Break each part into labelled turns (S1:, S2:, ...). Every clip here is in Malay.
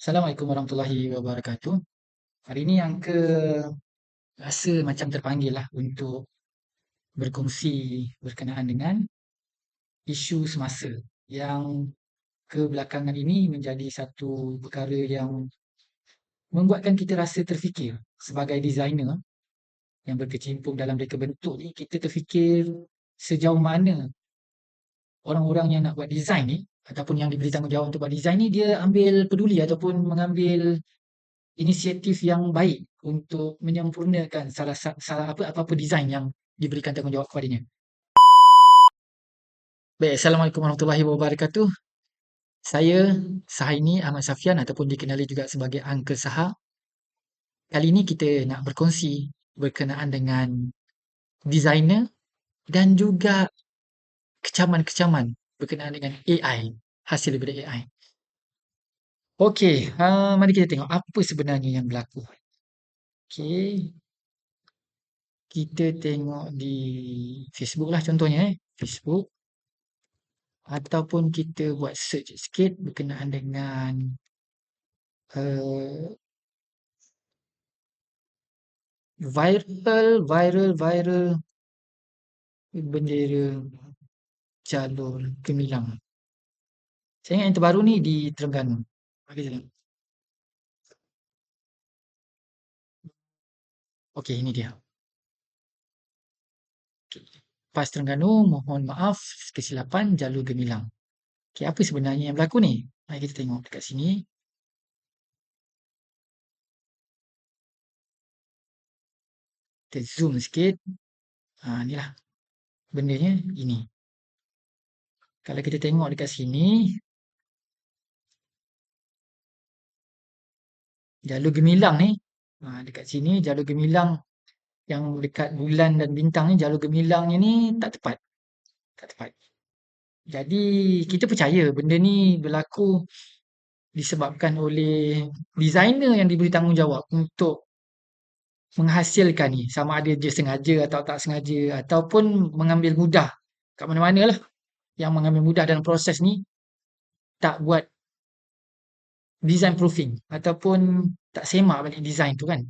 S1: Assalamualaikum warahmatullahi wabarakatuh. Hari ini Angka rasa macam terpanggil lah untuk berkongsi berkenaan dengan isu semasa yang kebelakangan ini menjadi satu perkara yang membuatkan kita rasa terfikir sebagai designer yang berkecimpung dalam reka bentuk ni. Kita terfikir sejauh mana orang-orang yang nak buat design ni ataupun yang diberi tanggungjawab untuk buat design ni, dia ambil peduli ataupun mengambil inisiatif yang baik untuk menyempurnakan apa-apa design yang diberikan tanggungjawab kepadanya. Baik, Assalamualaikum warahmatullahi wabarakatuh. Saya Sahaini Ahmad Safian ataupun dikenali juga sebagai Uncle Saha. Kali ini kita nak berkongsi berkenaan dengan designer dan juga kecaman-kecaman berkenaan dengan AI, hasil daripada AI. Okey, mari kita tengok apa sebenarnya yang berlaku. Okey, kita tengok di Facebook lah contohnya, Facebook. Ataupun kita buat search sikit berkenaan dengan uh, viral bendera jalur Gemilang. Saya ingat yang terbaru ni di Terengganu. Okey, saya tengok. Okey, ini dia. Okay. PAS Terengganu, mohon maaf kesilapan jalur Gemilang. Okey, apa sebenarnya yang berlaku ni? Mari kita tengok dekat sini. Kita zoom sikit. Inilah bendanya ini. Kalau kita tengok dekat sini, jalur Gemilang ni, dekat sini jalur Gemilang yang dekat bulan dan bintang ni, jalur gemilangnya ni tak tepat. Tak tepat. Jadi kita percaya benda ni berlaku disebabkan oleh designer yang diberi tanggungjawab untuk menghasilkan ni, sama ada dia sengaja atau tak sengaja ataupun mengambil mudah kat mana-mana lah, yang mengambil mudah dalam proses ni, tak buat design proofing ataupun tak semak balik design tu kan.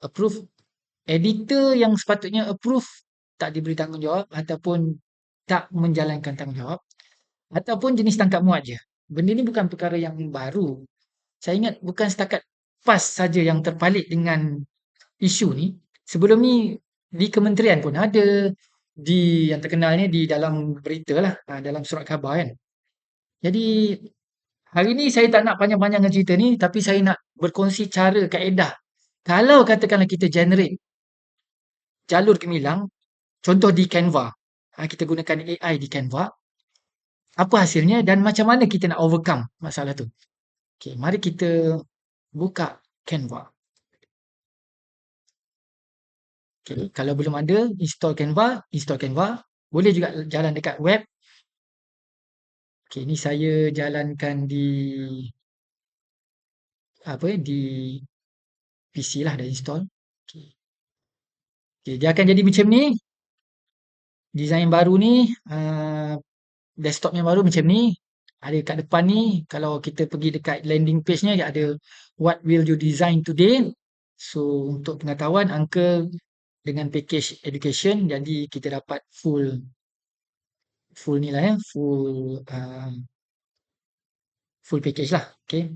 S1: Approve, editor yang sepatutnya approve tak diberi tanggungjawab ataupun tak menjalankan tanggungjawab, ataupun jenis tangkap muat je. Benda ni bukan perkara yang baru. Saya ingat bukan setakat PAS saja yang terpalit dengan isu ni. Sebelum ni di kementerian pun ada, di yang terkenalnya di dalam berita lah, dalam surat khabar kan. Jadi hari ni saya tak nak panjang-panjang dengan cerita ni, tapi saya nak berkongsi cara kaedah. Kalau katakanlah kita generate jalur gemilang, contoh di Canva, kita gunakan AI di Canva, apa hasilnya dan macam mana kita nak overcome masalah tu. Okay, mari kita buka Canva. Okay, kalau belum ada, install Canva. Boleh juga jalan dekat web. Okay, ni saya jalankan di di PC lah, dah install. Okay. Okay, dia akan jadi macam ni. Design baru ni, desktop yang baru macam ni. Ada kat depan ni, kalau kita pergi dekat landing page ni, ada what will you design today. So untuk pengetahuan, angka dengan package education, jadi kita dapat full ni lah ya, full package lah. Okay,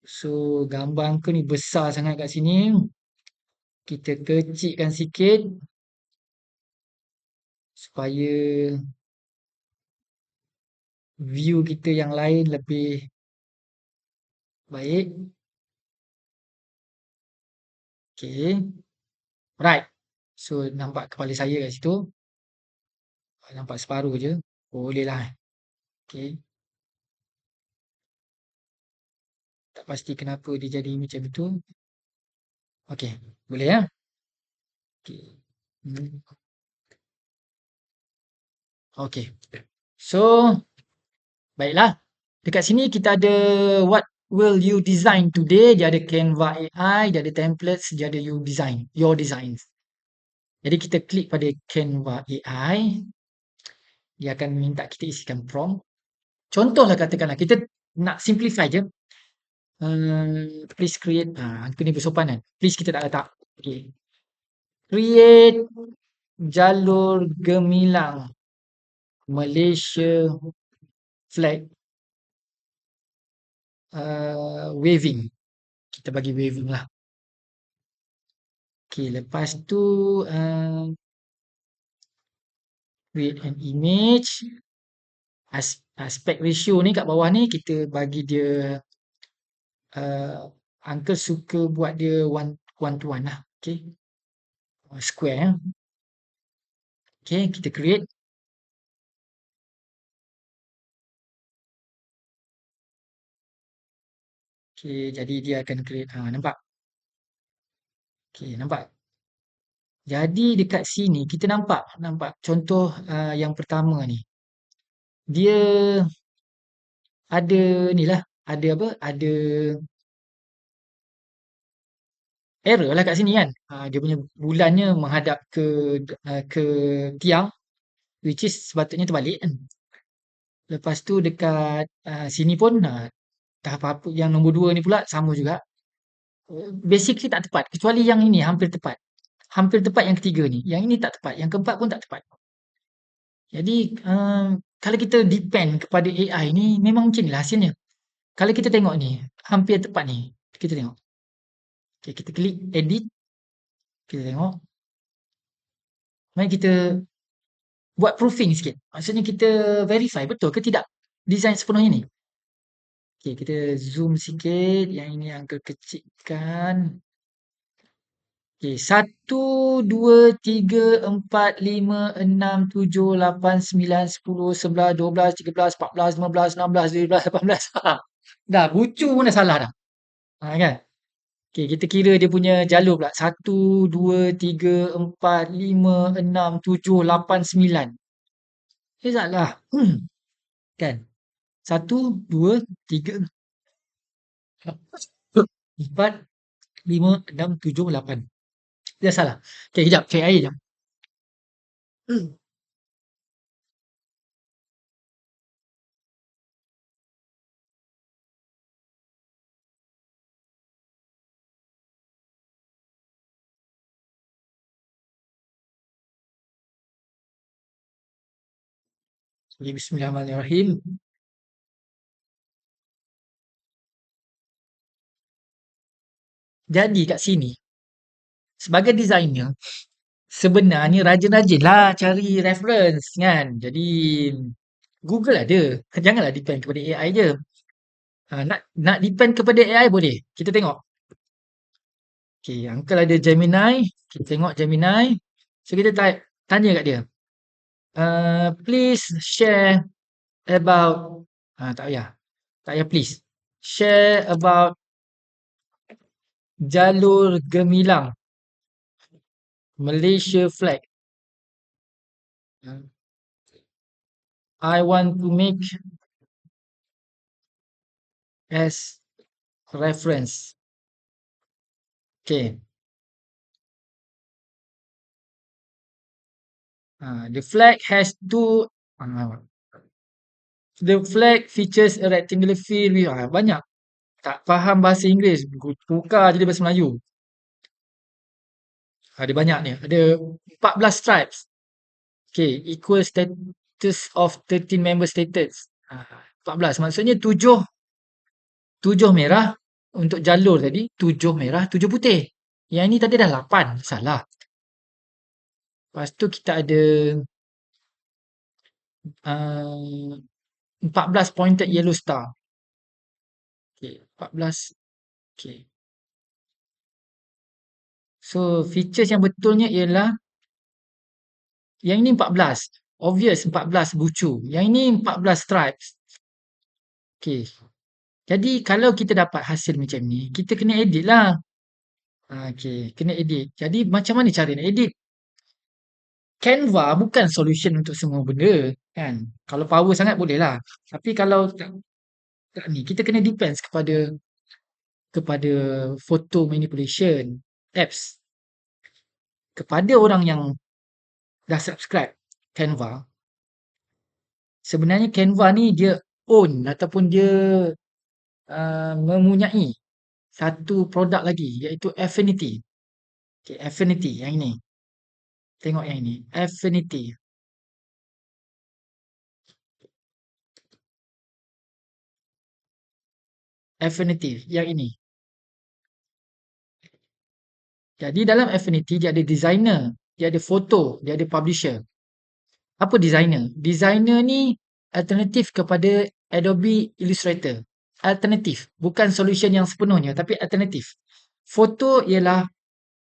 S1: so gambar angka ni besar sangat kat sini, kita kecilkan sikit supaya view kita yang lain lebih baik. Okay, right. So nampak kepala saya kat situ, nampak separuh je, boleh lah. Okay, tak pasti kenapa dia jadi macam itu. Okay, boleh ya. Okay. Okay, so baiklah, dekat sini kita ada what will you design today. Dia ada Canva AI, dia ada templates, dia ada your designs. Jadi kita klik pada Canva AI, dia akan minta kita isikan prompt. Contohlah katakanlah kita nak simplify je, Please create, angka ni bersopan kan. Please kita tak letak. Okay. Create jalur gemilang Malaysia flag waving. Kita bagi waving lah. Okay, lepas tu create an image. Aspect ratio ni kat bawah ni kita bagi dia uncle suka buat dia one to one lah. Okay. Square. Okay, kita create. Okay, jadi dia akan create. Nampak? Okay, nampak? Jadi dekat sini kita nampak contoh yang pertama ni. Dia ada ni lah, ada apa? Ada error lah kat sini kan. Dia punya bulannya menghadap ke tiang, which is sepatutnya terbalik kan. Lepas tu dekat sini pun tak apa-apa, yang nombor 2 ni pula sama juga. Basically tak tepat, kecuali yang ini hampir tepat. Hampir tepat yang ketiga ni. Yang ini tak tepat, yang keempat pun tak tepat. Jadi kalau kita depend kepada AI ni memang macam ni lah hasilnya. Kalau kita tengok ni, hampir tepat ni. Kita tengok. Okay, kita klik edit. Kita tengok. Mari kita buat proofing sikit. Maksudnya kita verify betul ke tidak design sepenuhnya ni. Okay, kita zoom sikit. Yang ini angka kecilkan. Okay, 1, 2, 3, 4, 5, 6, 7, 8, 9, 10, 11, 12, 13, 14, 15, 16, 17, 18. Dah, bucu pun dah salah dah. Kan? Okay, kita kira dia punya jalur pula. 1, 2, 3, 4, 5, 6, 7, 8, 9. Salah. Kan? 1, 2, 3, 4, 5, 6, 7, 8. Dia salah. Okay, kejap. Cek air jap. Okay, bismillahirrahmanirrahim. Jadi kat sini, sebagai designer, sebenarnya rajin-rajinlah cari reference kan. Jadi Google ada. Janganlah depend kepada AI je. Nak depend kepada AI boleh. Kita tengok. Okay, Uncle ada Gemini. Kita tengok Gemini. So kita tanya kat dia. Please share about tak payah. Tak payah please. Share about jalur gemilang Malaysia flag. I want to make as reference. Okay. The flag has two. The flag features a rectangular field with banyak. Tak faham bahasa Inggeris, tukar jadi bahasa Melayu. Ada banyak ni. Ada 14 stripes. Okay, equal status of 13 member states. 14. Maksudnya 7 merah untuk jalur tadi, 7 merah, 7 putih. Yang ini tadi dah 8, salah. Lepas tu kita ada 14 pointed yellow star. Okay, 14. Okay. So, features yang betulnya ialah yang ini 14. Obvious 14 bucu. Yang ini 14 stripes. Okay. Jadi, kalau kita dapat hasil macam ni, kita kena edit lah. Okay, kena edit. Jadi, macam mana cara nak edit? Canva bukan solution untuk semua benda. Kan? Kalau power sangat boleh lah. Tapi kalau tak ni, kita kena depends kepada photo manipulation apps. Kepada orang yang dah subscribe Canva, sebenarnya Canva ni dia own ataupun dia mempunyai satu produk lagi iaitu Affinity. Okey, Affinity yang ini. Tengok yang ini, Affinity. Affinity yang ini. Jadi dalam Affinity dia ada designer, dia ada foto, dia ada publisher. Apa designer? Designer ni alternatif kepada Adobe Illustrator. Alternatif, bukan solution yang sepenuhnya tapi alternatif. Foto ialah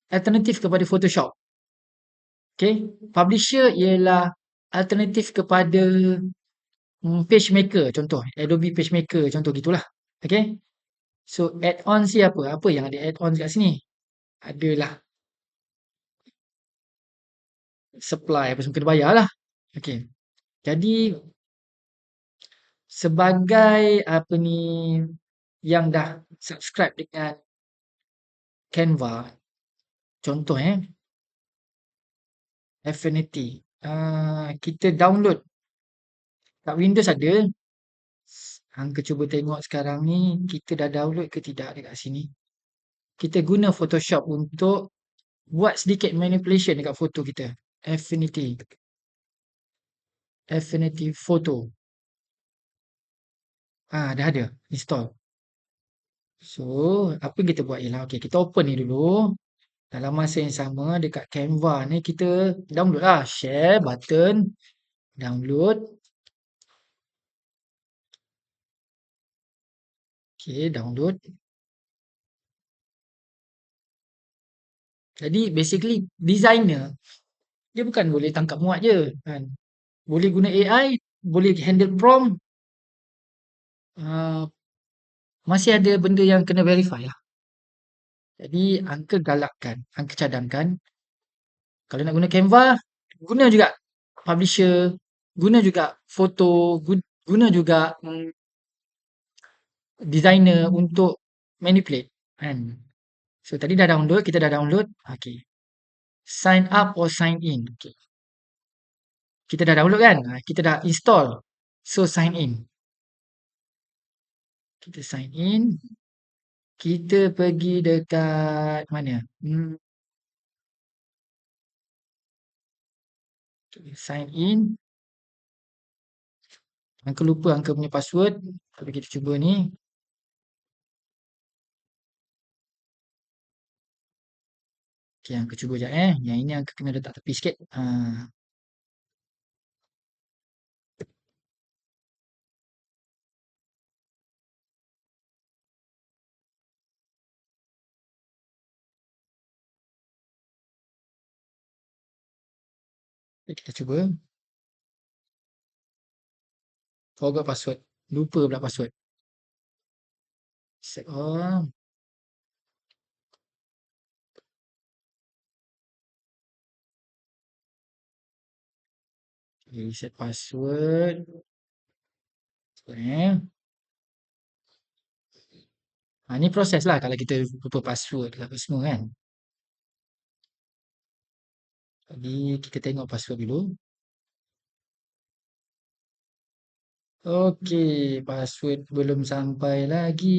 S1: alternatif kepada Photoshop. Okay, publisher ialah alternatif kepada PageMaker contoh, Adobe PageMaker contoh gitulah. Okay, so add-on siapa? Apa yang ada add-on kat sini? Adalah supply apa semua kena bayar lah. Okay, jadi sebagai apa ni yang dah subscribe dengan Canva, contoh Affinity, kita download kat Windows ada. Hangga cuba tengok sekarang ni kita dah download ke tidak dekat sini. Kita guna Photoshop untuk buat sedikit manipulation dekat foto kita. Affinity. Affinity Photo. Dah ada. Install. So, apa yang kita buat ialah, okay, kita open ni dulu. Dalam masa yang sama dekat Canva ni kita download lah. Share button. Download. Okay, download. Jadi basically designer dia bukan boleh tangkap muat je kan. Boleh guna AI, boleh handle prompt, uh, masih ada benda yang kena verify lah. Jadi angka galakkan, angka cadangkan kalau nak guna Canva, guna juga publisher, guna juga foto, guna juga designer untuk manipulate kan. So tadi dah download, kita dah download. Okay. Sign up or sign in. Okay. Kita dah download kan? Kita dah install. So sign in. Kita sign in. Kita pergi dekat mana? Sign in. Angka lupa angka punya password. Tapi kita cuba ni. Okay, angka cuba sekejap Yang ini angka kena letak tepi sikit. Kita cuba. Forgot password. Lupa pula password. Set all. Okay, set password. Ni proses lah kalau kita lupa password apa semua kan. Jadi kita tengok password dulu. Okey, password belum sampai lagi.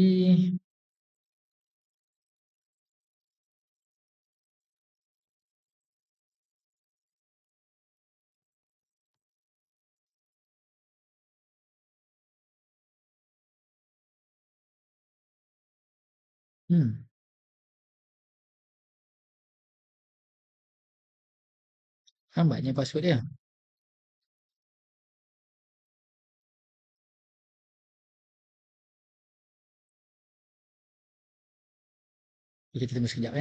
S1: Lambatnya password dia. Kita tunggu sekejap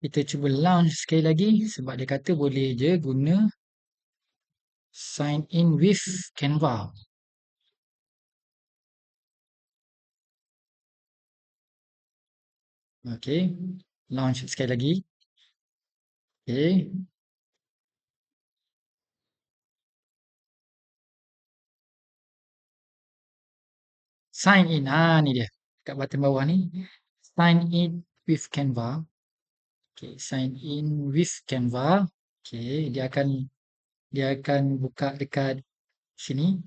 S1: Kita cuba launch sekali lagi sebab dia kata boleh je guna sign in with Canva. Okey, launch sekali lagi. Okey, sign in. Ni dia. Kat button bawah ni. Sign in with Canva. Okey, sign in with Canva. Okey, dia akan buka dekat sini.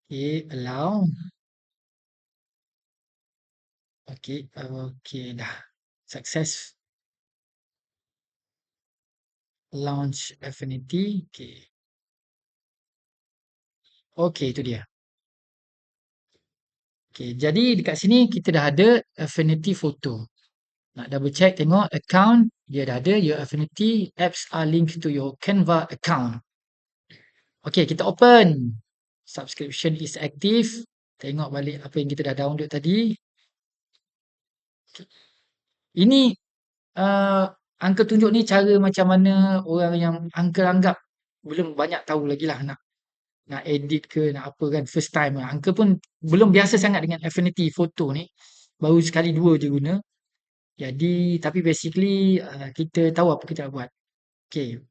S1: Okey, allow. Okey, okey dah. Success. Launch Affinity. Okey. Okey, itu dia. Okey, jadi dekat sini kita dah ada Affinity Photo. Nak double check tengok account, dia dah ada your Affinity apps are linked to your Canva account. Okey, kita open. Subscription is active. Tengok balik apa yang kita dah download tadi. Ini uncle tunjuk ni cara macam mana orang yang uncle anggap belum banyak tahu lagi lah nak edit ke nak apa kan, first time lah. Uncle pun belum biasa sangat dengan Affinity Photo ni. Baru sekali dua je guna. Jadi tapi basically kita tahu apa kita nak buat. Okay.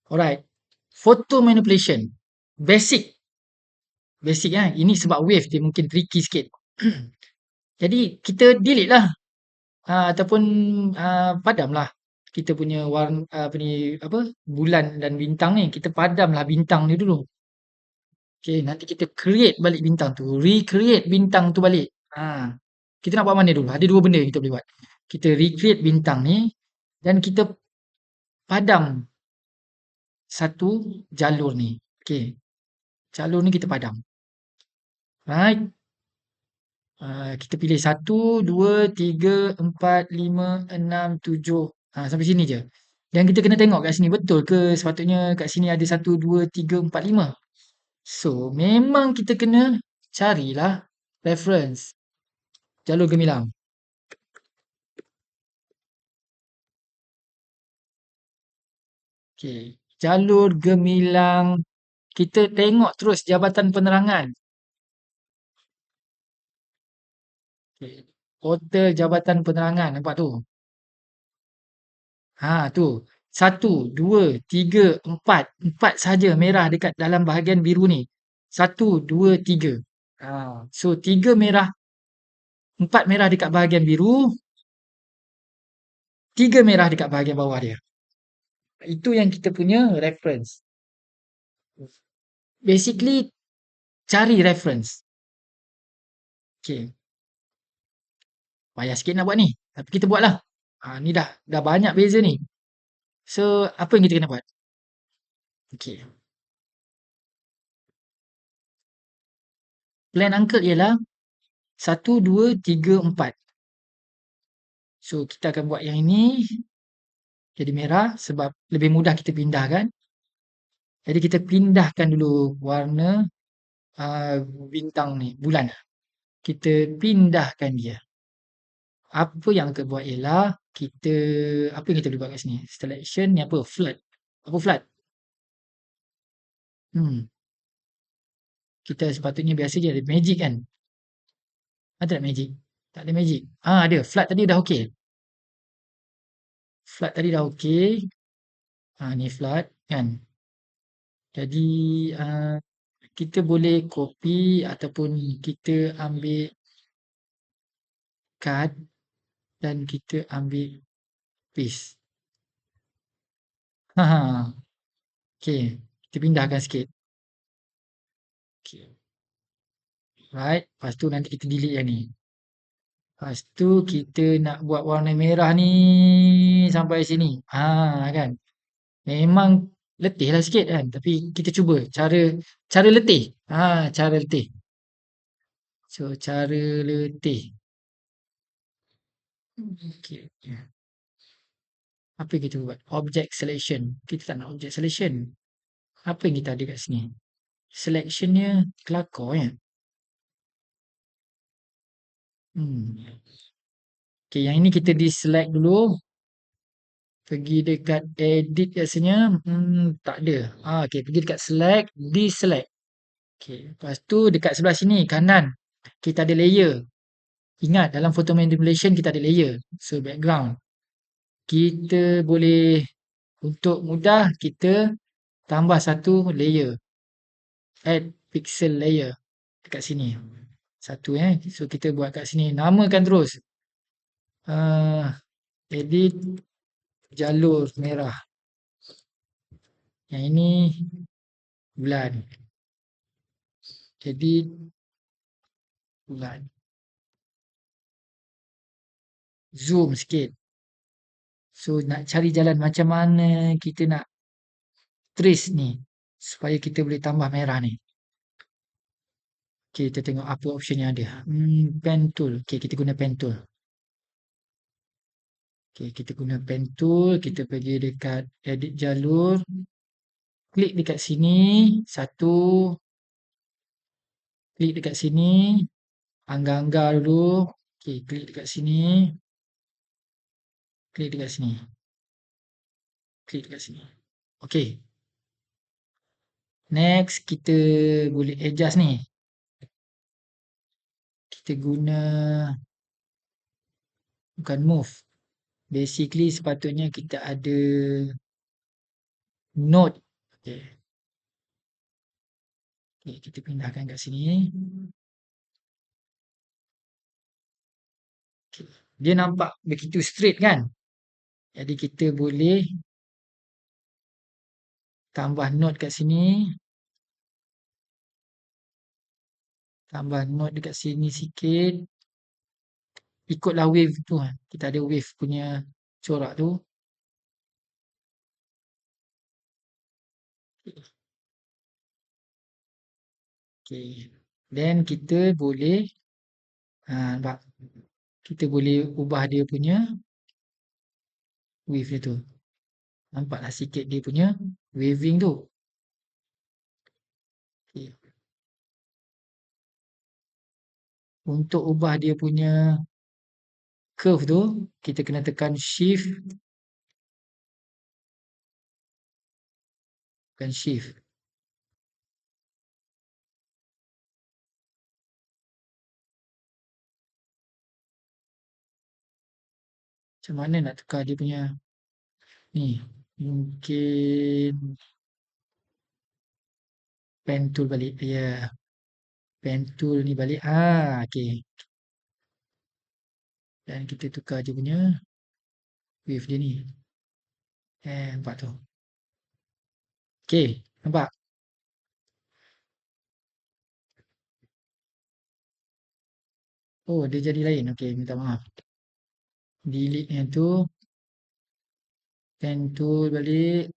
S1: Alright. Photo manipulation. Basic. Basic kan. Ini sebab wave dia mungkin tricky sikit. Jadi kita delete lah. Ataupun padam lah. Kita punya warna apa ni apa bulan dan bintang ni. Kita padam lah bintang ni dulu. Okay, nanti kita create balik bintang tu. Recreate bintang tu balik. Kita nak buat mana dulu? Ada dua benda yang kita boleh buat. Kita recreate bintang ni dan kita padam satu jalur ni. Okay. Jalur ni kita padam. Right. Kita pilih 1, 2, 3, 4, 5, 6, 7. Sampai sini je. Dan kita kena tengok kat sini betul ke sepatutnya kat sini ada 1, 2, 3, 4, 5. So, memang kita kena carilah reference. Jalur gemilang. Okay. Jalur gemilang. Kita tengok terus jabatan penerangan. Okay. Hotel Jabatan Penerangan. Nampak tu? Tu. 1, 2, 3, 4. 4 saja merah dekat dalam bahagian biru ni. 1, 2, 3. So 3 merah. 4 merah dekat bahagian biru. 3 merah dekat bahagian bawah dia. Itu yang kita punya reference. Basically, cari reference. Okay. Payah sikit nak buat ni. Tapi kita buat lah. Ni dah banyak beza ni. So, apa yang kita kena buat? Okay. Plan uncle ialah 1, 2, 3, 4. So, kita akan buat yang ini jadi merah sebab lebih mudah kita pindahkan. Jadi, kita pindahkan dulu warna bintang ni, bulan. Kita pindahkan dia. Apa yang kita buat ialah apa yang kita boleh buat kat sini? Selection ni apa? Flood. Apa flood? Kita sepatutnya biasa je ada magic kan? Ada tak magic? Tak ada magic. Ada. Flood tadi dah okey. Flood tadi dah okey. Ni flood kan. Jadi kita boleh copy ataupun kita ambil card dan kita ambil paste. Okey, kita pindahkan sikit. Okey. Right, lepas tu nanti kita delete yang ni. Lepas tu kita nak buat warna merah ni sampai sini. Kan. Memang letih lah sikit kan. Tapi kita cuba cara letih. Cara letih. So, cara letih. Okay. Apa yang kita buat? Object selection. Kita tak nak object selection. Apa yang kita ada kat sini? Selectionnya kelakar ya. Okey, yang ini kita deselect dulu. Pergi dekat edit rasanya. Tak ada. Okey, pergi dekat select, deselect. Okey, lepas tu dekat sebelah sini kanan kita ada layer. Ingat dalam photo manipulation kita ada layer. So background. Kita boleh untuk mudah kita tambah satu layer. Add pixel layer dekat sini. Satu So kita buat kat sini. Namakan terus. Edit jalur merah. Yang ini bulan. Edit bulan. Zoom sikit. So nak cari jalan macam mana kita nak trace ni supaya kita boleh tambah merah ni. Okay, kita tengok apa option yang ada. Pen tool. Okay, kita guna pen tool. Okay, kita guna pen tool. Kita pergi dekat edit jalur. Klik dekat sini. Satu. Klik dekat sini. Anggar-anggar dulu. Okay, klik dekat sini. Klik dekat sini. Klik dekat sini. Okay. Next, kita boleh adjust ni. Kita guna bukan move. Basically sepatutnya kita ada node. Okay. Okay, kita pindahkan kat sini. Okay. Dia nampak begitu straight kan? Jadi kita boleh tambah node kat sini. Tambah node dekat sini sikit. Ikutlah wave tu. Kita ada wave punya corak tu. Okay. Then kita boleh nampak. Kita boleh ubah dia punya wave dia tu. Nampaklah sikit dia punya waving tu. Okay. Untuk ubah dia punya curve tu, kita kena tekan shift. Tekan shift. Macam mana nak tukar dia punya ni? Mungkin pen tool balik. Ya. Pen tool ni balik. Okay. Dan kita tukar dia punya wave dia ni. Nampak tu. Okay. Nampak? Oh, dia jadi lain. Okay, minta maaf. Delete yang tu. Pen tool balik.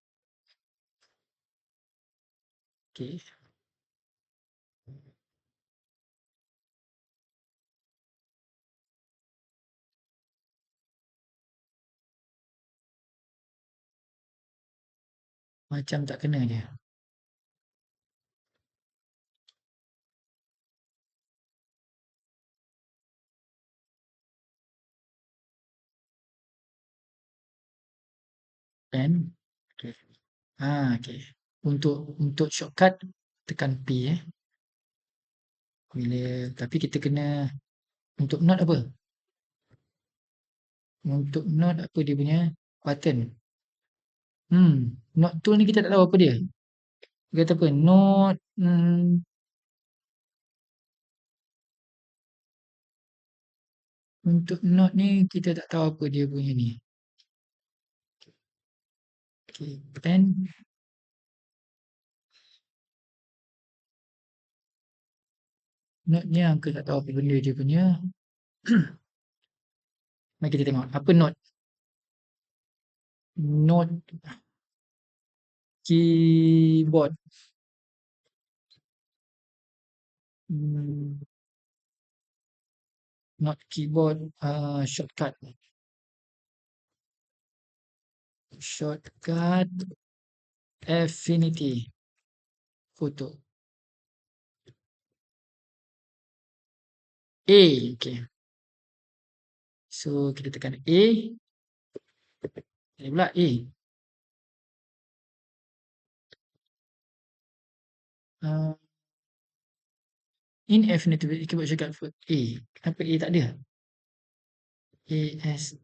S1: Okay. Macam tak kena dia. Pen. Okay. Okay. Untuk shortcut tekan P tapi kita kena untuk note apa? Untuk note apa dia punya button? Note tool ni kita tak tahu apa dia. Dia kata apa? Note untuk note ni kita tak tahu apa dia punya ni. Okay, pen. Note ni aku tak tahu apa benda dia punya. Mari kita tengok apa note. Note keyboard. Note keyboard shortcut. Shortcut Affinity Photo. Okay. So, kita tekan A. Ini pula A. Uh, Infinitely keyboard shortcut for A. Kenapa A tak ada? A, S,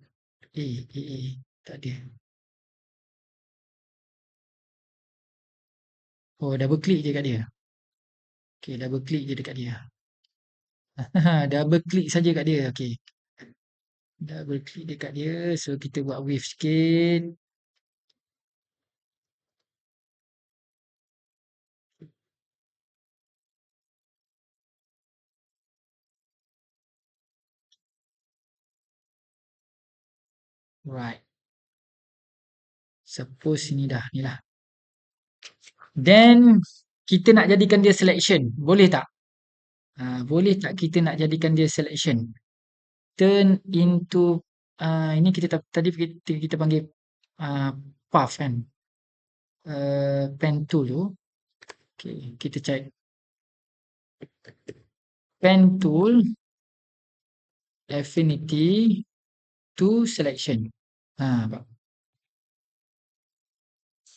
S1: A. Tak ada. Oh, double click je kat dia. Okay, double click je dekat dia. Double click saja kat dia. Okay. Double click dekat dia. So, kita buat wave sikit. Right. Suppose ini dah. Ni lah. Then, kita nak jadikan dia selection. Boleh tak? Boleh tak kita nak jadikan dia selection? Turn into, ini tadi kita panggil path kan? Pen tool tu. Okay, kita check. Pen tool, affinity to selection.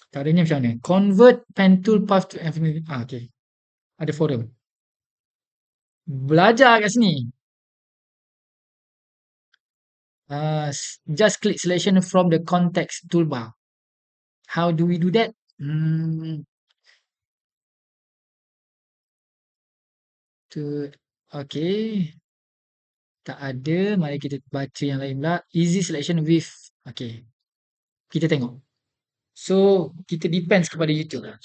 S1: Caranya macam mana? Convert pen tool path to affinity. Okay. Ada forum. Belajar kat sini. Just click selection from the context toolbar. How do we do that? Okay. Tak ada. Mari kita baca yang lain pula. Easy selection with. Okay. Kita tengok. So, kita depends kepada YouTube lah.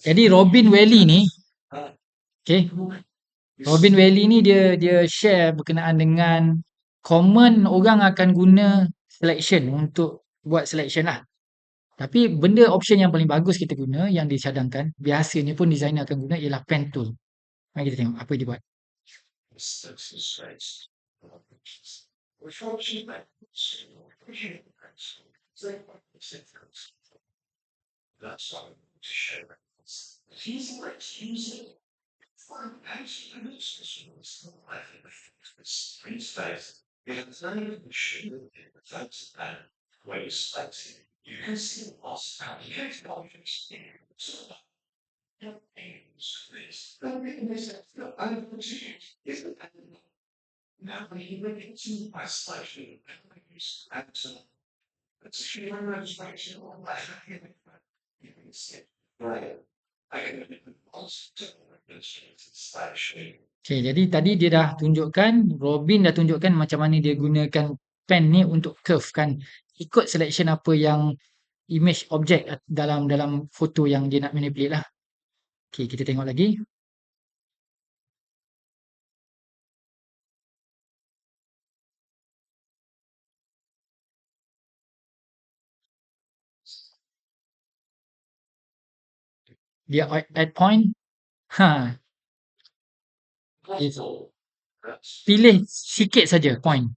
S1: Jadi Robin Valley ni, okay, Robin Valley ni dia share berkenaan dengan common orang akan guna selection untuk buat selection lah. Tapi benda option yang paling bagus kita guna yang dicadangkan, biasanya pun designer akan guna ialah pen tool. Mari kita tengok apa dia buat. Okay, jadi tadi dia dah tunjukkan, Robin dah tunjukkan macam mana dia gunakan pen ni untuk curve kan. Ikut selection apa yang image object dalam foto yang dia nak manipulate lah. Okay, kita tengok lagi. Dia add point. Pilih sikit saja point.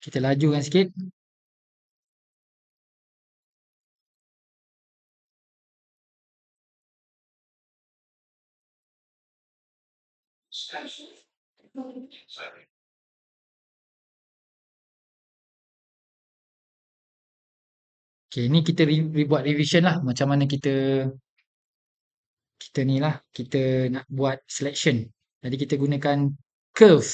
S1: Kita lajukan sikit. Okay, ni kita buat revision lah macam mana kita ni lah, kita nak buat selection. Jadi kita gunakan curve.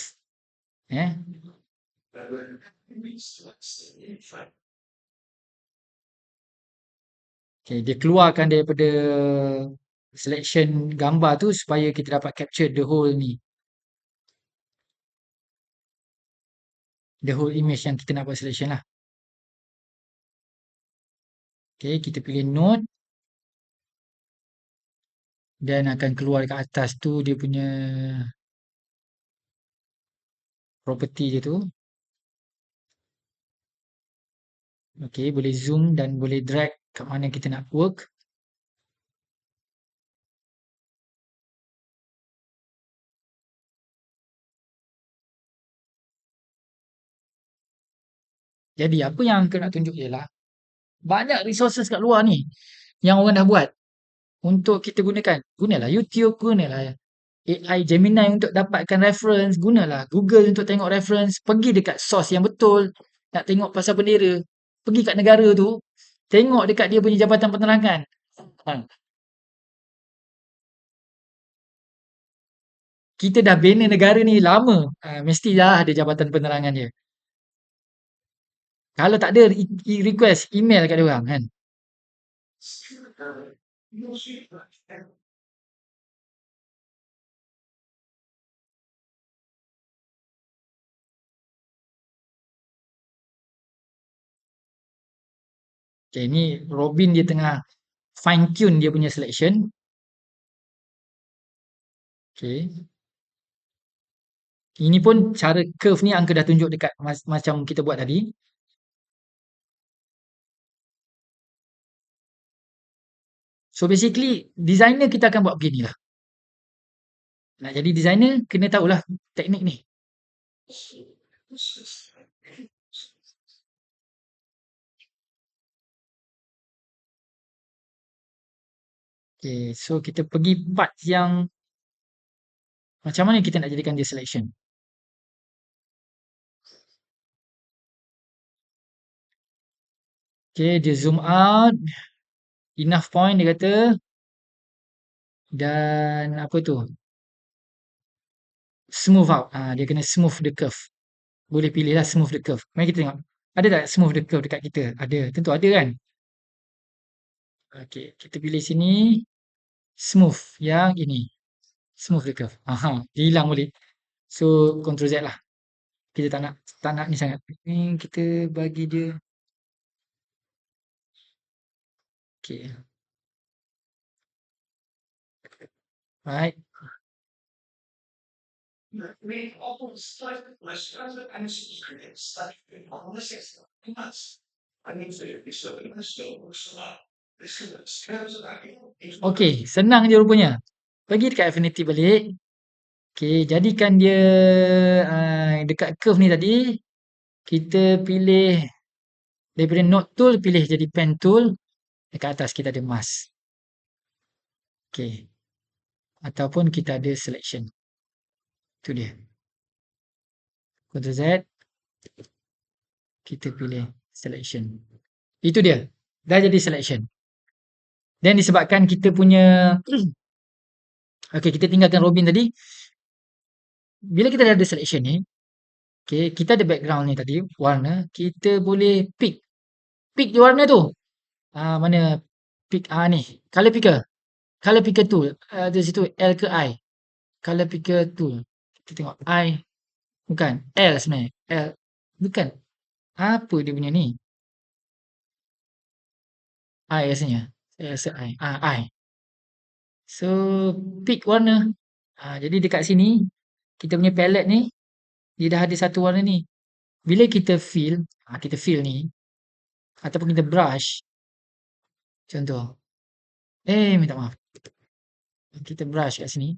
S1: Okay, dia keluarkan daripada selection gambar tu supaya kita dapat capture the whole ni. The whole image yang kita nak buat selection lah. Okay, kita pilih node. dan akan keluar dekat atas tu dia punya property dia tu. Okey, boleh zoom dan boleh drag kat mana kita nak work. Jadi apa yang aku nak tunjuk ialah banyak resources kat luar ni yang orang dah buat untuk kita gunakan. Gunalah YouTube, gunalah AI Gemini untuk dapatkan reference, gunalah Google untuk tengok reference, pergi dekat source yang betul, nak tengok pasal bendera, pergi kat negara tu, tengok dekat dia punya jabatan penerangan. Ha, kita dah bina negara ni lama, mestilah ada jabatan penerangan dia. Kalau tak ada, request email kat dia orang kan. Okay, ni Robin dia tengah fine tune dia punya selection. Okay. Ini pun cara curve ni Angka dah tunjuk dekat macam kita buat tadi. So basically designer kita akan buat beginilah. Nak jadi designer kena tahulah teknik ni. Okay, so kita pergi part yang macam mana kita nak jadikan dia selection. Okay, dia zoom out. Enough point dia kata. Dan apa tu? Smooth out. Dia kena smooth the curve. Boleh pilih lah smooth the curve. Mari kita tengok. Ada tak smooth the curve dekat kita? Ada. Tentu ada kan? Okay, kita pilih sini. Smooth. Yang ini. Smooth the curve. Dia hilang boleh. So, Ctrl Z lah. Kita tak nak ni sangat. Ni kita bagi dia. Okay. Right. Okay, senang je rupanya. Pergi dekat Affinity balik. Okay, jadikan dia dekat curve ni tadi. Kita pilih daripada node tool, pilih jadi pen tool. Dekat atas kita ada mask. Okay. Ataupun kita ada selection. Itu dia. Ctrl Z. Kita pilih selection. Itu dia. Dah jadi selection. Dan disebabkan kita punya okay, kita tinggalkan Robin tadi. Bila kita dah ada selection ni, okay, kita ada background ni tadi, warna, kita boleh pick. Pick je warna tu. Mana pick ni, color picker. Color picker tool. Ada situ L ke I. Color picker tool. Kita tengok I. Bukan. L sebenarnya. L. Bukan. Apa dia punya ni? I rasanya. Saya rasa I. I. So, pick warna. Jadi dekat sini, kita punya palette ni, dia dah ada satu warna ni. Bila kita fill ni, ataupun kita brush, contoh. Minta maaf. Kita brush kat sini.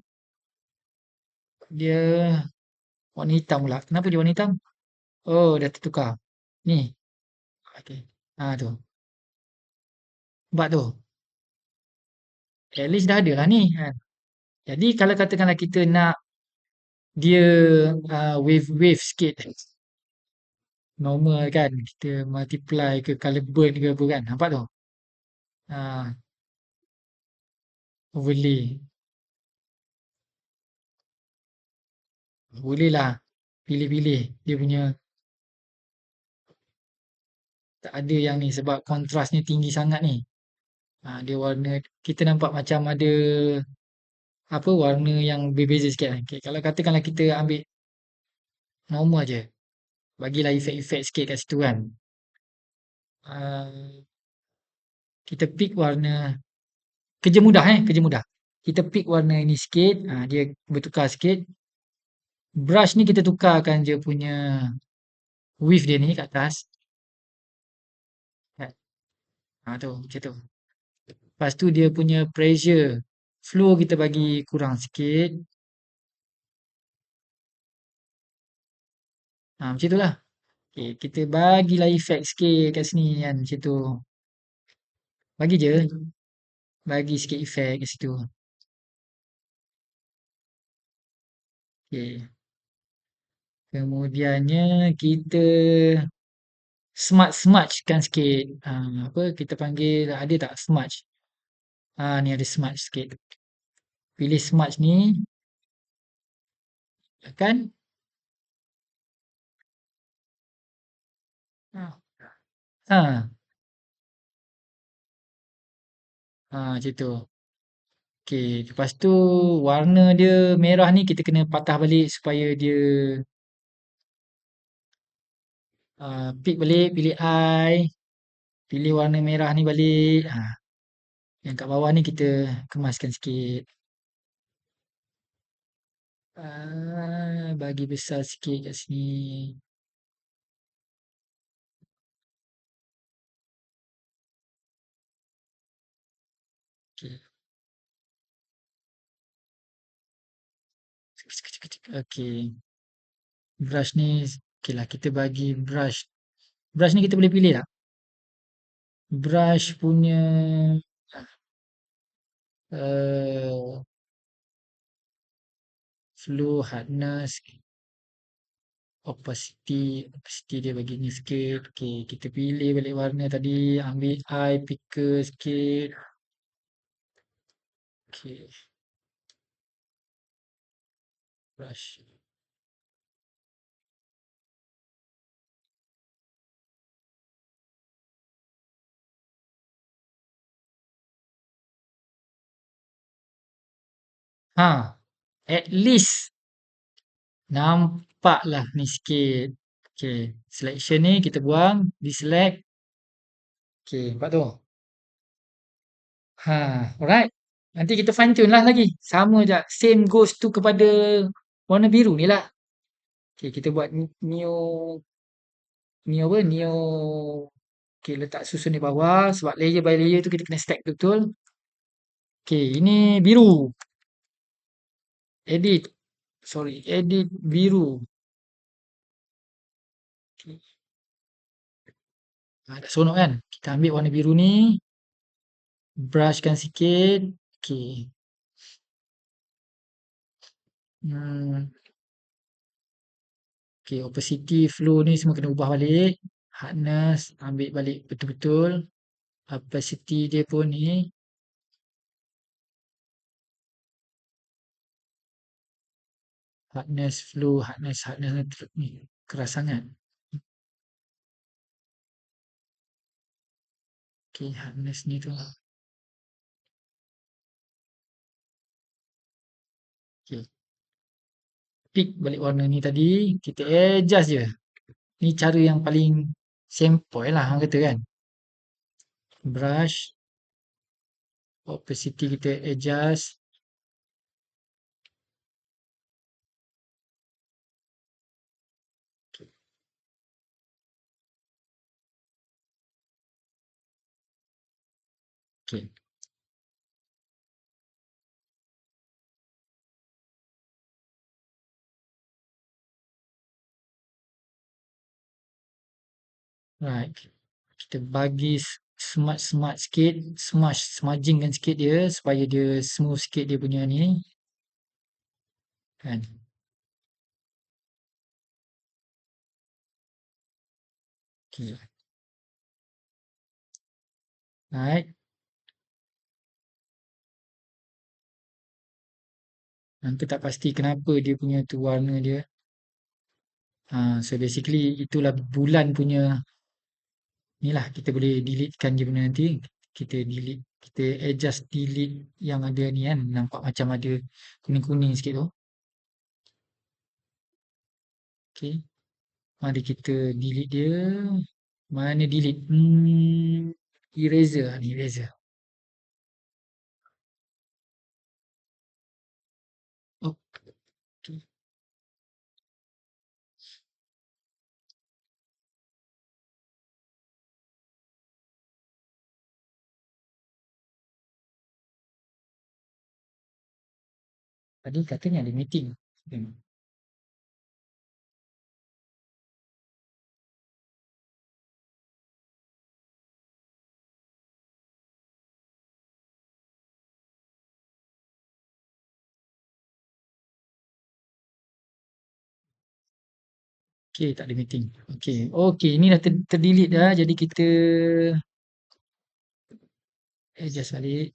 S1: Dia warna hitam pula. Kenapa dia warna hitam? Oh, dah tertukar. Ni. Okay. Tu. Nampak tu. At least dah ada lah ni. Kan? Jadi kalau katakanlah kita nak dia wave sikit. Normal kan. Kita multiply ke color burn ke apa kan. Nampak tu? Overlay. Boleh lah. Pilih-pilih. Dia punya. Tak ada yang ni sebab kontrasnya tinggi sangat ni. Dia warna. Kita nampak macam ada apa warna yang berbeza sikit. Okay, kalau katakanlah kita ambil normal je. Bagilah efek-efek sikit kat situ kan. Kita pick warna. Kerja mudah. Kerja mudah. kita pick warna ni sikit, dia bertukar sikit. Brush ni kita tukarkan dia punya width dia ni kat atas. Kan? Tu, macam tu. Lepas tu dia punya pressure, flow kita bagi kurang sikit. Macam tu lah. Okay, kita bagilah effect sikit kat sini kan, macam tu. Bagi je, bagi sikit effect kat situ. Okay. Kemudiannya kita smudge-smudgekan sikit. Apa kita panggil, ada tak smudge? Ni ada smudge sikit. Pilih smudge ni, kan? Ha. Ha, macam tu. Okey, lepas tu warna dia merah ni kita kena patah balik supaya dia pick balik, pilih eye, pilih warna merah ni balik. Yang kat bawah ni kita kemaskan sikit. Bagi besar sikit kat sini. Okey. Okey. Brush ni, okey lah kita bagi brush. Brush ni kita boleh pilih tak? Brush punya uh, flow, hardness, opacity dia bagi ni sikit. Okey, kita pilih balik warna tadi, ambil eye picker sikit. Okey, brush. At least nampaklah ni sikit. Okey, selection ni kita buang, deselect. Okey, nampak tu. Alright. Nanti kita fine tune lah lagi. Sama je. Same goes to kepada warna biru ni lah. Okey, kita buat new new. Okey, letak susun di bawah sebab layer by layer tu kita kena stack betul. Okey, ini biru. Edit biru. Okey. Tak seronok kan? Kita ambil warna biru ni, brushkan sikit. Okey. Hmm, okey, opacity, flow ni semua kena ubah balik. Hardness, ambil balik betul-betul. Opacity dia pun ni. Hardness, flow, hardness ni keras sangat. Okey, hardness ni tu. Okey. Pick balik warna ni tadi, kita adjust je. Ni cara yang paling sempoi lah orang kata kan. Brush, opacity kita adjust. Okey. Right. Kita bagi smudge sikit, smudgingkan sikit dia supaya dia smooth sikit dia punya ni. Kan. Okey. Right. Kita tak pasti kenapa dia punya tu warna dia. So basically itulah bulan punya ni lah, kita boleh deletekan dia punya nanti. Kita delete, kita adjust delete yang ada ni kan, nampak macam ada kuning-kuning sikit tu. Okey. Mari kita delete dia. Mana delete? Eraser ni, eraser. Tadi katanya ada meeting. Hmm. Okey, tak ada meeting. Okey. Okey, ni dah ter-delete dah. Jadi kita adjust balik.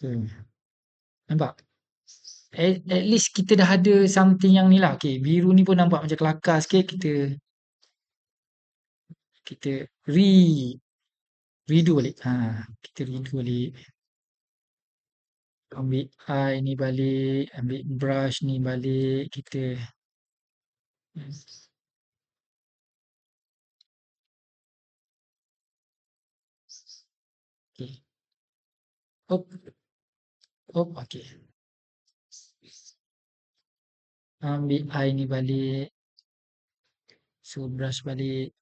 S1: Tu. Nampak? At least kita dah ada something yang ni lah. Okey, biru ni pun nampak macam kelakar sikit. Kita redo balik. Ha, kita redo balik. Ambil eye ni balik, ambil brush ni balik, kita okey. Hop, hop, okey. Ambil eye ni balik, so brush balik.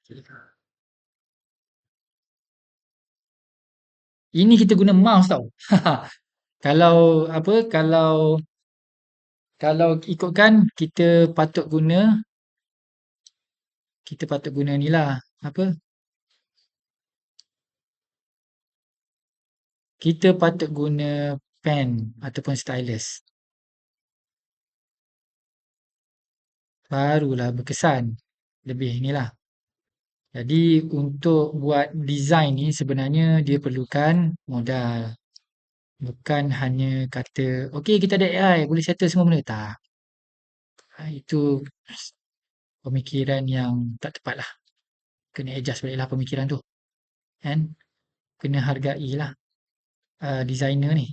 S1: Okey. Ini kita guna mouse tau. Kalau apa, kalau ikutkan kita patut guna ni lah, apa, kita patut guna pen ataupun stylus. Barulah berkesan. Lebih ni lah. Jadi untuk buat design ni sebenarnya dia perlukan modal. Bukan hanya kata, okey kita ada AI, boleh settle semua benda. Tak. Itu pemikiran yang tak tepat lah. Kena adjust balik lah pemikiran tu. Kan? Kena hargai lah designer ni.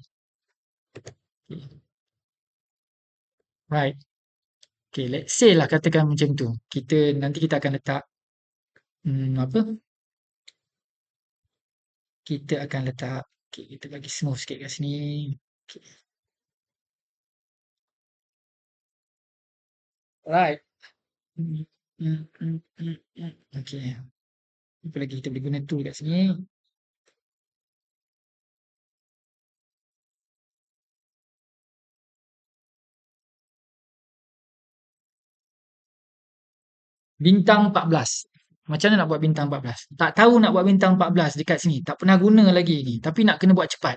S1: Okay. Right. Okay, let's say lah katakan macam tu. Nanti kita akan letak apa? Kita akan letak, okay, kita bagi smooth sikit kat sini. Okay. Right. Mm, mm, mm, mm, mm. Okay. Apa lagi kita boleh guna tool kat sini. Bintang 14. Macam mana nak buat bintang 14? Tak tahu nak buat bintang 14 dekat sini. Tak pernah guna lagi ni. Tapi nak kena buat cepat.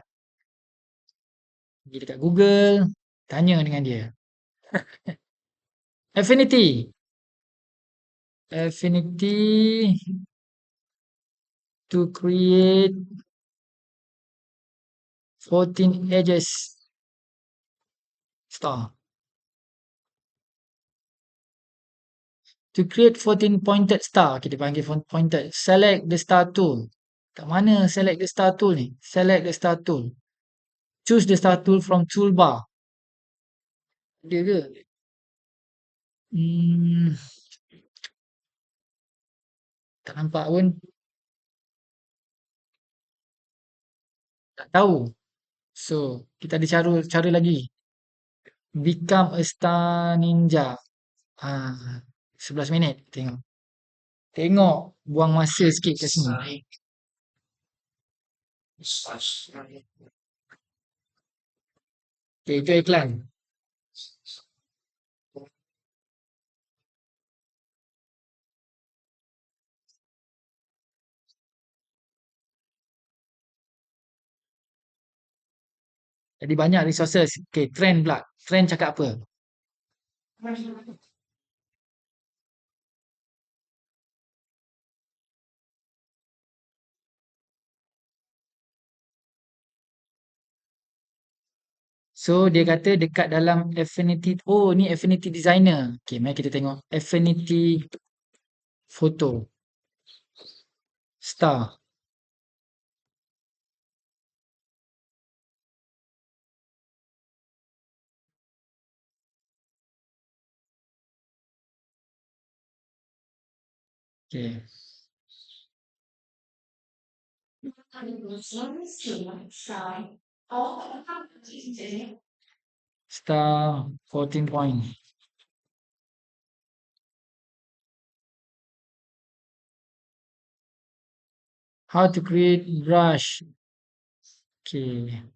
S1: Pergi dekat Google. Tanya dengan dia. Affinity. Affinity to create 14 edges star. To create 14 pointed star. Kita panggil pointed. Select the star tool. Kat mana select the star tool ni? Select the star tool. Choose the star tool from toolbar. Dia ke? Hmm, tak nampak pun. Tak tahu. So, kita ada cara lagi. Become a star ninja. Ah, 11 minit. Tengok. Tengok. Buang masa sikit kat sini. Okay, itu iklan. Jadi banyak resources. Okay, trend pula. Trend cakap apa? So, dia kata dekat dalam Affinity. Oh, ni Affinity Designer. Okay, mari kita tengok. Affinity Photo. Star. Okay. Star 14 point. How to create brush. Okay.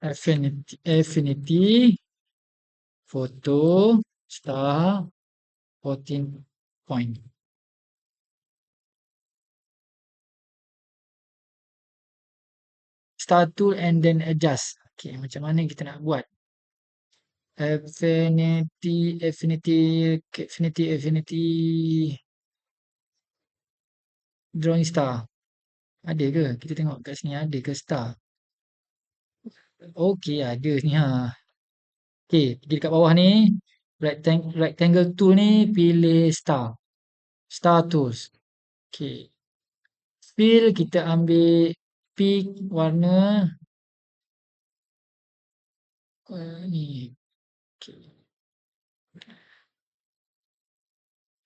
S1: Affinity, photo, star, 14 point. Start tool and then adjust. Okay, macam mana kita nak buat? Affinity, drawing star. Ada ke? Kita tengok kat sini ada ke star? Okey, ada ni ha. Okey, pergi dekat bawah ni, rectangle tool ni pilih star. Star tools. Okey. Fill kita ambil pick warna ni. Okey.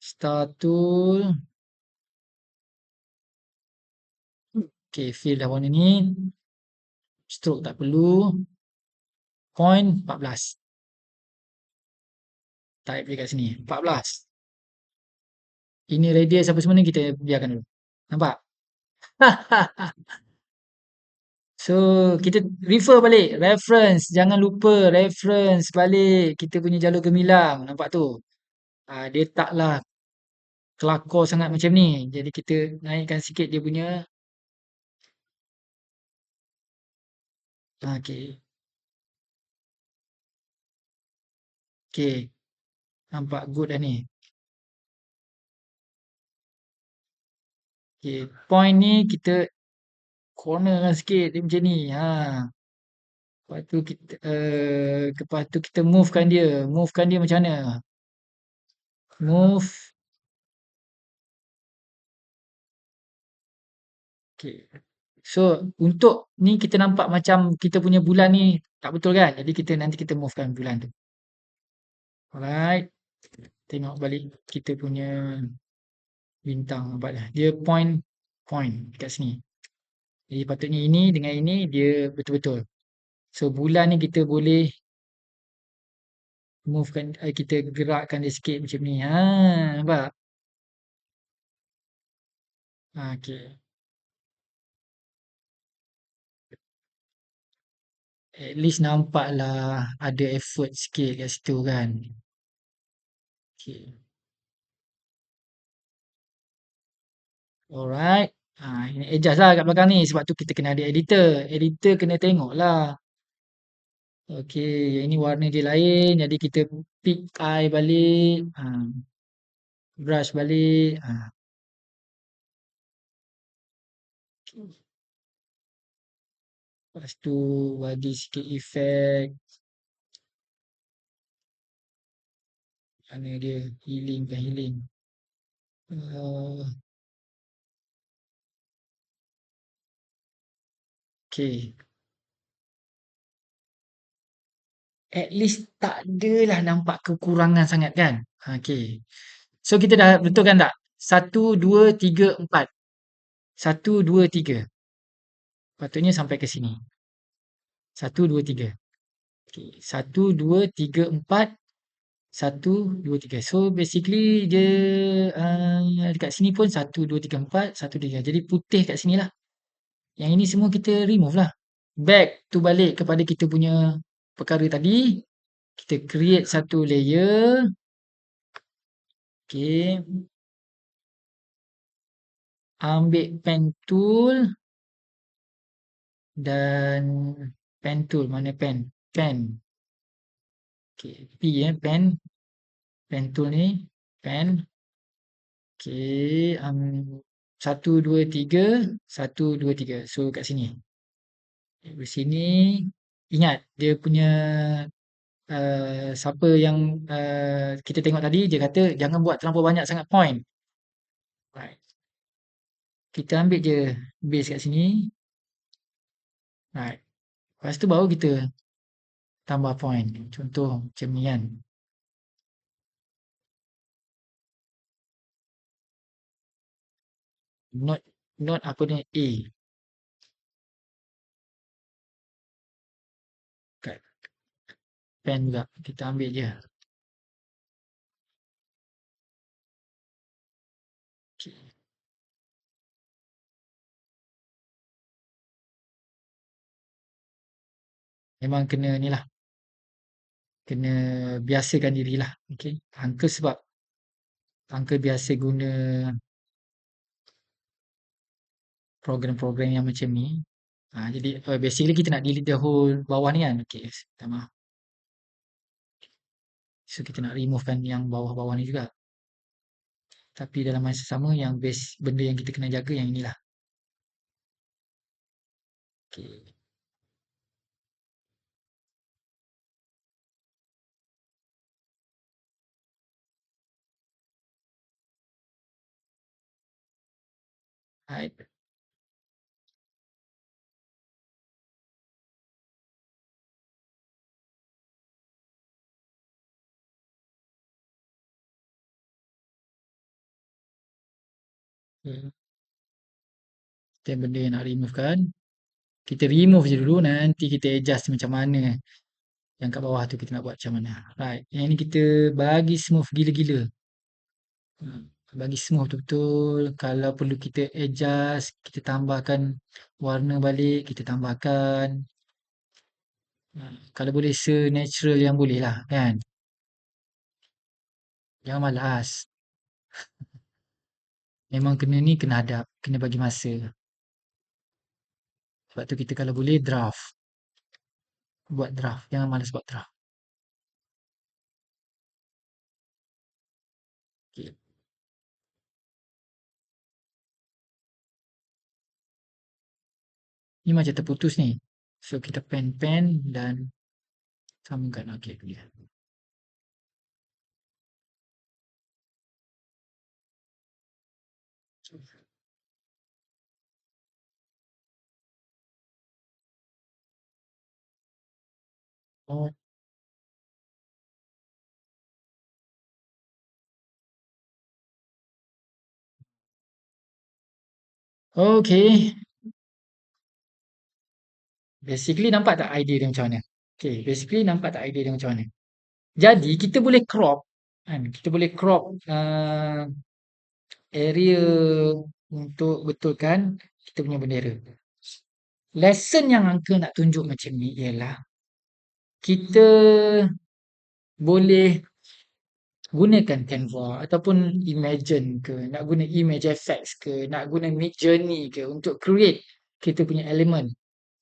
S1: Star tool. Okey, fill dah warna ni. Stroke tak perlu. Point 14. Type dekat sini. 14. Ini radius apa semua ni kita biarkan dulu. Nampak? So, kita refer balik. Reference. Jangan lupa reference balik kita punya jalur gemilang. Nampak tu? Dia taklah kelakar sangat macam ni. Jadi kita naikkan sikit dia punya. Okey. Okey. Nampak good dah ni. Okey. Point ni kita cornerkan sikit dia macam ni. Lepas tu kita movekan dia. Movekan dia macam mana? Move. Okay. So, untuk ni kita nampak macam kita punya bulan ni tak betul kan? Jadi nanti kita movekan bulan tu. Alright. Tengok balik kita punya bintang. Nampak dah. Dia point kat sini. Jadi patutnya ini dengan ini dia betul-betul. So, bulan ni kita boleh movekan, kita gerakkan dia sikit macam ni. Nampak? Okay. At least nampaklah ada effort sikit kat situ kan. Okay. Alright. Ini adjust lah kat belakang ni sebab tu kita kena ada editor. Editor kena tengok lah. Okay, yang ini warna dia lain. Jadi kita pick eye balik. Brush balik. Lepas tu bagi sikit effect. Mana dia? Healing kan healing. Okay. At least tak adalah nampak kekurangan sangat kan? Okay. So kita dah betulkan tak? 1, 2, 3, 4. 1, 2, 3. Patutnya sampai ke sini. 1, 2, 3. Okay. 1, 2, 3, 4. 1, 2, 3. So basically dia dekat sini pun 1, 2, 3, 4. 1, 2, 3. Jadi putih kat sini lah. Yang ini semua kita remove lah. Back tu balik kepada kita punya perkara tadi. Kita create satu layer. Okay. Ambil pen tool. Dan pen tool. Mana pen? Pen. Okay. P pen. Pen tool ni. Pen. Okay. 1, 2, 3. 1, 2, 3. So kat sini. Di sini. Ingat. Dia punya. Siapa yang kita tengok tadi. Dia kata jangan buat terlampau banyak sangat point. Right. Kita ambil je base kat sini. Right. Lepas tu baru kita tambah point. Contoh macam ni kan. Not apa ni A. pen juga. Kita ambil je. Okay. Memang kena ni lah, kena biasakan dirilah. Okay. Sebab Uncle biasa guna program-program yang macam ni. Jadi basically kita nak delete the whole bawah ni kan. Okay, minta maaf. So kita nak remove kan yang bawah-bawah ni juga. Tapi dalam masa sama yang base benda yang kita kena jaga yang inilah. Okay. Right. Okay. Kita benda yang nak remove kan. Kita remove je dulu, nanti kita adjust macam mana. Yang kat bawah tu kita nak buat macam mana. Right. Yang ni kita bagi smooth gila-gila. Bagi smooth betul-betul. Kalau perlu kita adjust, kita tambahkan warna balik, kita tambahkan. Kalau boleh se-natural yang boleh lah kan. Jangan malas. Memang kena ni kena hadap, kena bagi masa. Sebab tu kita kalau boleh draft. Buat draft, jangan malas buat draft. Okay. Ni macam terputus ni. So kita pen-pen dan sambungkan. Okay, clear. Oh, okay. Basically nampak tak idea dia macam mana? Okay, basically nampak tak idea dia macam mana? Jadi kita boleh crop kan? Kita boleh crop area untuk betulkan kita punya bendera. Lesson yang Uncle nak tunjuk macam ni ialah kita boleh gunakan Canva ataupun Imagine ke, nak guna Image Effects ke, nak guna Midjourney ke untuk create kita punya elemen.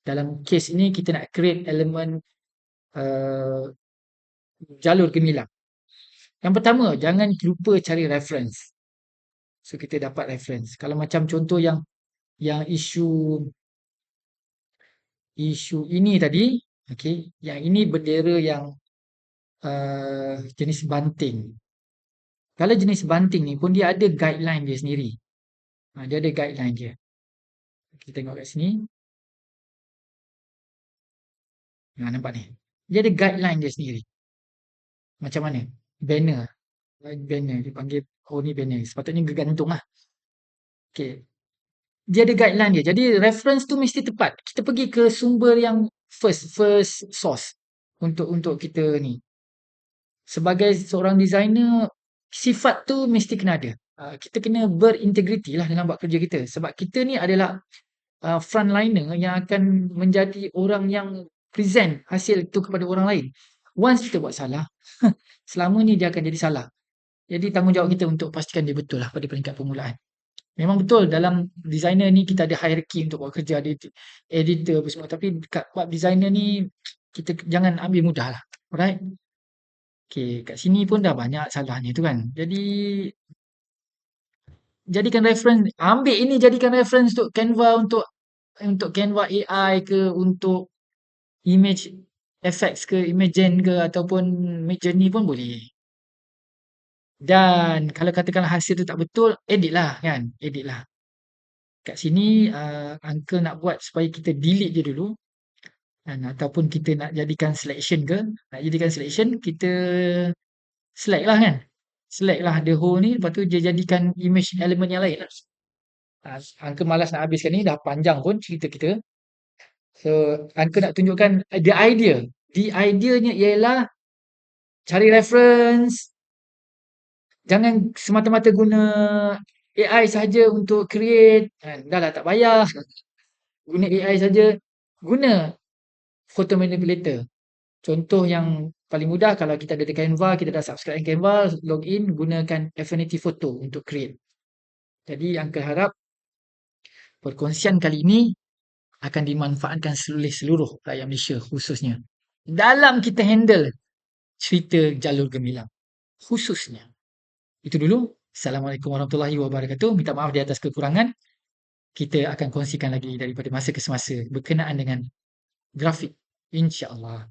S1: Dalam case ini kita nak create elemen uh, jalur gemilang. Yang pertama, jangan lupa cari reference. So kita dapat reference. Kalau macam contoh yang isu ini tadi, okey, yang ini bendera yang jenis banting. Kalau jenis banting ni pun dia ada guideline dia sendiri. Dia ada guideline dia. Kita tengok kat sini. Nampak ni. Dia ada guideline dia sendiri. Macam mana? Banner. Banner. Dia panggil, oh ni banner. Sepatutnya gegantung lah. Okay. Dia ada guideline dia. Jadi reference tu mesti tepat. Kita pergi ke sumber yang first source untuk kita ni. Sebagai seorang designer, sifat tu mesti kena ada. Kita kena berintegriti lah dalam buat kerja kita. Sebab kita ni adalah frontliner yang akan menjadi orang yang present hasil itu kepada orang lain. Once kita buat salah, selama ni dia akan jadi salah. Jadi tanggungjawab kita untuk pastikan dia betul lah pada peringkat permulaan. Memang betul dalam designer ni kita ada hierarchy untuk buat kerja, ada editor apa semua. Tapi kat bab designer ni kita jangan ambil mudah lah. Alright? Okay, kat sini pun dah banyak salahnya tu kan. Jadi jadikan reference, ambil ini jadikan reference untuk Canva, untuk Canva AI ke, untuk image effects ke, Imagen ke, ataupun Midjourney pun boleh. Dan kalau katakan hasil tu tak betul, edit lah kan, edit lah. Kat sini Uncle nak buat supaya kita delete je dulu. Ataupun kita nak jadikan selection ke, nak jadikan selection, kita select lah kan. Select lah the whole ni, lepas tu dia jadikan image element yang lain lah. Uncle malas nak habiskan ni, dah panjang pun cerita kita. So, Uncle nak tunjukkan the idea. The idea-nya ialah cari reference, jangan semata-mata guna AI saja untuk create, kan. Dah lah tak payah guna AI saja, guna photo manipulator. Contoh yang paling mudah kalau kita ada di Canva, kita dah subscribe Canva, login, gunakan Affinity Photo untuk create. Jadi Uncle harap perkongsian kali ini akan dimanfaatkan oleh seluruh rakyat Malaysia khususnya dalam kita handle cerita Jalur Gemilang khususnya. Itu dulu. Assalamualaikum warahmatullahi wabarakatuh. Minta maaf di atas kekurangan. Kita akan kongsikan lagi daripada masa ke semasa berkenaan dengan grafik, insya-Allah.